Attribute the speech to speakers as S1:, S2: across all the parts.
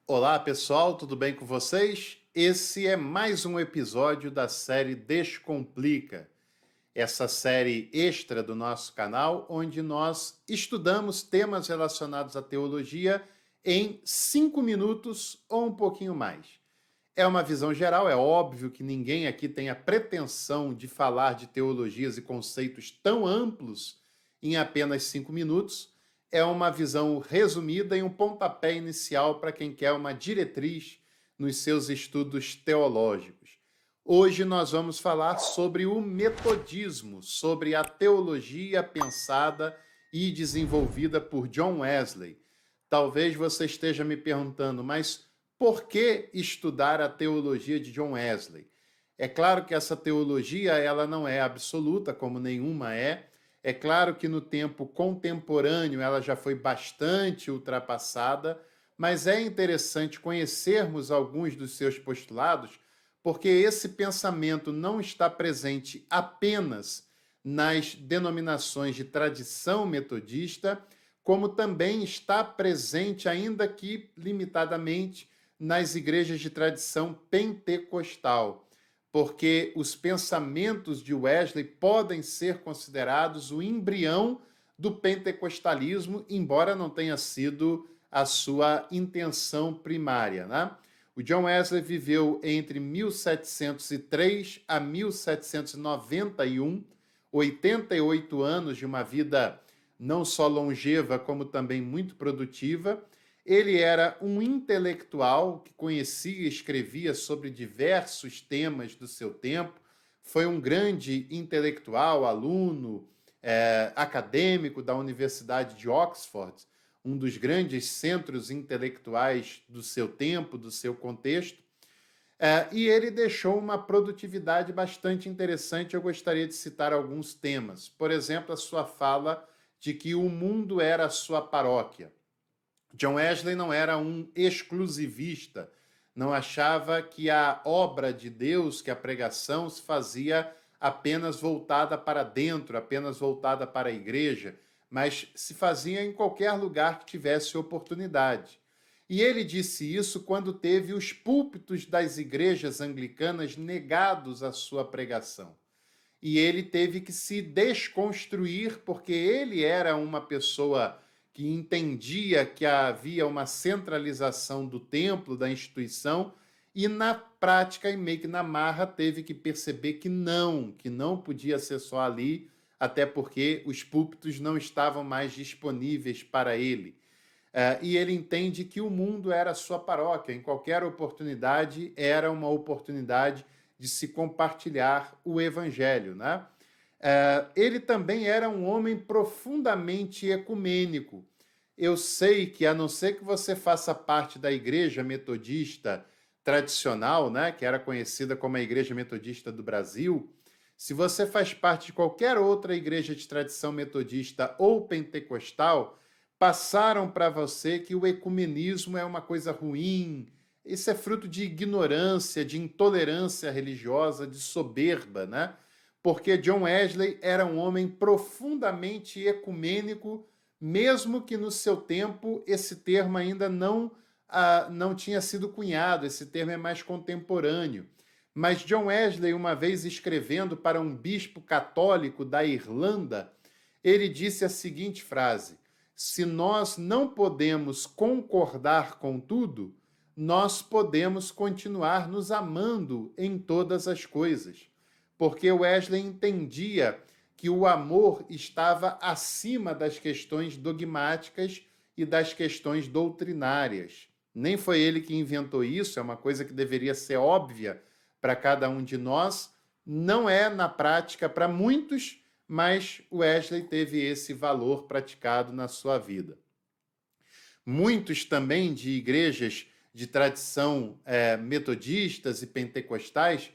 S1: Olá pessoal, tudo bem com vocês? Esse é mais um episódio da série Descomplica, essa série extra do nosso canal, onde nós estudamos temas relacionados à teologia em 5 minutos ou um pouquinho mais. É uma visão geral, é óbvio que ninguém aqui tem a pretensão de falar de teologias e conceitos tão amplos em apenas 5 minutos. É uma visão resumida e um pontapé inicial para quem quer uma diretriz nos seus estudos teológicos. Hoje nós vamos falar sobre o metodismo, sobre a teologia pensada e desenvolvida por John Wesley. Talvez você esteja me perguntando, mas por que estudar a teologia de John Wesley? É claro que essa teologia ela não é absoluta, como nenhuma é. É claro que no tempo contemporâneo ela já foi bastante ultrapassada, mas é interessante conhecermos alguns dos seus postulados, porque esse pensamento não está presente apenas nas denominações de tradição metodista, como também está presente, ainda que limitadamente, nas igrejas de tradição pentecostal, porque os pensamentos de Wesley podem ser considerados o embrião do pentecostalismo, embora não tenha sido a sua intenção primária, né? O John Wesley viveu entre 1703 a 1791, 88 anos de uma vida não só longeva, como também muito produtiva. Ele era um intelectual que conhecia e escrevia sobre diversos temas do seu tempo. Foi um grande intelectual, aluno, acadêmico da Universidade de Oxford, um dos grandes centros intelectuais do seu tempo, do seu contexto. E ele deixou uma produtividade bastante interessante. Eu gostaria de citar alguns temas. Por exemplo, a sua fala de que o mundo era a sua paróquia. John Wesley não era um exclusivista, não achava que a obra de Deus, que a pregação se fazia apenas voltada para dentro, apenas voltada para a igreja, mas se fazia em qualquer lugar que tivesse oportunidade. E ele disse isso quando teve os púlpitos das igrejas anglicanas negados à sua pregação. E ele teve que se desconstruir, porque ele era uma pessoa que entendia que havia uma centralização do templo, da instituição, e na prática, e meio que na marra, teve que perceber que não podia ser só ali, até porque os púlpitos não estavam mais disponíveis para ele. E ele entende que o mundo era a sua paróquia, em qualquer oportunidade era uma oportunidade de se compartilhar o evangelho, né? Ele também era um homem profundamente ecumênico. Eu sei que, a não ser que você faça parte da igreja metodista tradicional, né, que era conhecida como a Igreja Metodista do Brasil, se você faz parte de qualquer outra igreja de tradição metodista ou pentecostal, passaram para você que o ecumenismo é uma coisa ruim. Isso é fruto de ignorância, de intolerância religiosa, de soberba, né? Porque John Wesley era um homem profundamente ecumênico, mesmo que no seu tempo esse termo ainda não tinha sido cunhado, esse termo é mais contemporâneo. Mas John Wesley, uma vez escrevendo para um bispo católico da Irlanda, ele disse a seguinte frase: se nós não podemos concordar com tudo, nós podemos continuar nos amando em todas as coisas. Porque Wesley entendia que o amor estava acima das questões dogmáticas e das questões doutrinárias. Nem foi ele que inventou isso, é uma coisa que deveria ser óbvia para cada um de nós. Não é na prática para muitos, mas Wesley teve esse valor praticado na sua vida. Muitos também de igrejas de tradição metodistas e pentecostais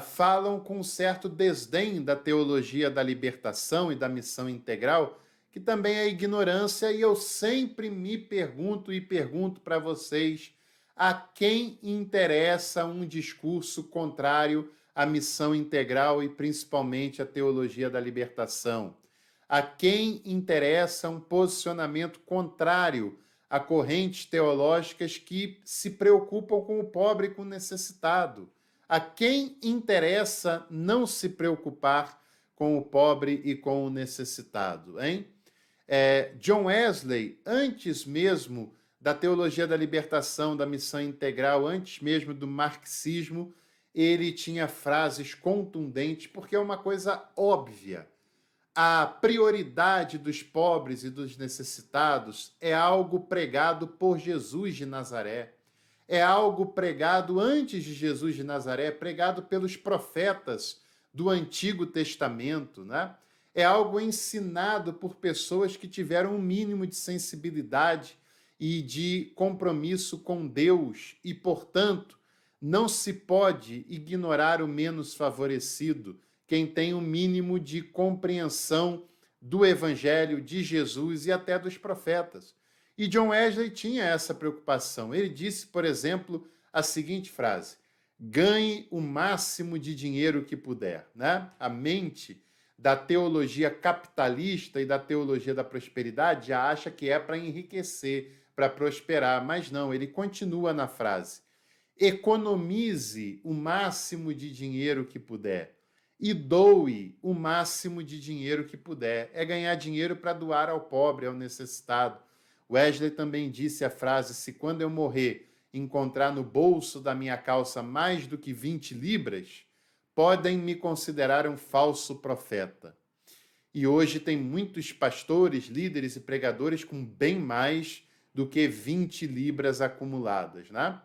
S1: falam com um certo desdém da teologia da libertação e da missão integral, que também é ignorância, e eu sempre me pergunto e pergunto para vocês a quem interessa um discurso contrário à missão integral e principalmente à teologia da libertação? A quem interessa um posicionamento contrário a correntes teológicas que se preocupam com o pobre e com o necessitado. A quem interessa não se preocupar com o pobre e com o necessitado, hein? John Wesley, antes mesmo da teologia da libertação, da missão integral, antes mesmo do marxismo, ele tinha frases contundentes, porque é uma coisa óbvia. A prioridade dos pobres e dos necessitados é algo pregado por Jesus de Nazaré. É algo pregado antes de Jesus de Nazaré, pregado pelos profetas do Antigo Testamento, né? É algo ensinado por pessoas que tiveram um mínimo de sensibilidade e de compromisso com Deus e, portanto, não se pode ignorar o menos favorecido, quem tem um mínimo de compreensão do Evangelho, de Jesus e até dos profetas. E John Wesley tinha essa preocupação. Ele disse, por exemplo, a seguinte frase: ganhe o máximo de dinheiro que puder, né? A mente da teologia capitalista e da teologia da prosperidade já acha que é para enriquecer, para prosperar, mas não, ele continua na frase: economize o máximo de dinheiro que puder e doe o máximo de dinheiro que puder. É ganhar dinheiro para doar ao pobre, ao necessitado. Wesley também disse a frase: se quando eu morrer encontrar no bolso da minha calça mais do que 20 libras, podem me considerar um falso profeta. E hoje tem muitos pastores, líderes e pregadores com bem mais do que 20 libras acumuladas, né?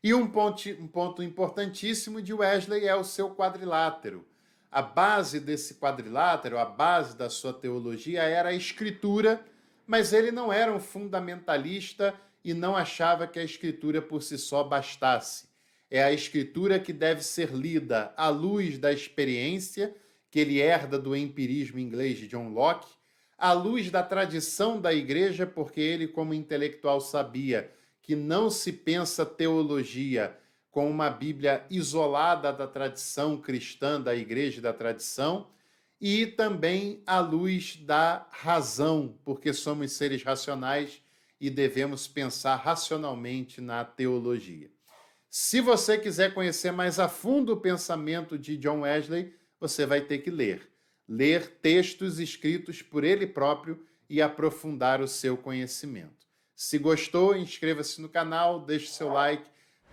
S1: E um ponto importantíssimo de Wesley é o seu quadrilátero. A base desse quadrilátero, a base da sua teologia era a Escritura, mas ele não era um fundamentalista e não achava que a Escritura por si só bastasse. É a Escritura que deve ser lida à luz da experiência, que ele herda do empirismo inglês de John Locke, à luz da tradição da igreja, porque ele, como intelectual, sabia que não se pensa teologia com uma Bíblia isolada da tradição cristã, da igreja e da tradição, e também à luz da razão, porque somos seres racionais e devemos pensar racionalmente na teologia. Se você quiser conhecer mais a fundo o pensamento de John Wesley, você vai ter que ler. Ler textos escritos por ele próprio e aprofundar o seu conhecimento. Se gostou, inscreva-se no canal, deixe seu like,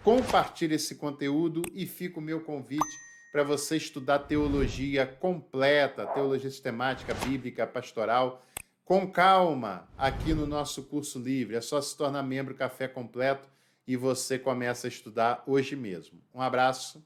S1: compartilhe esse conteúdo e fica o meu convite para você estudar teologia completa, teologia sistemática, bíblica, pastoral, com calma, aqui no nosso curso livre. É só se tornar membro Café Completo e você começa a estudar hoje mesmo. Um abraço.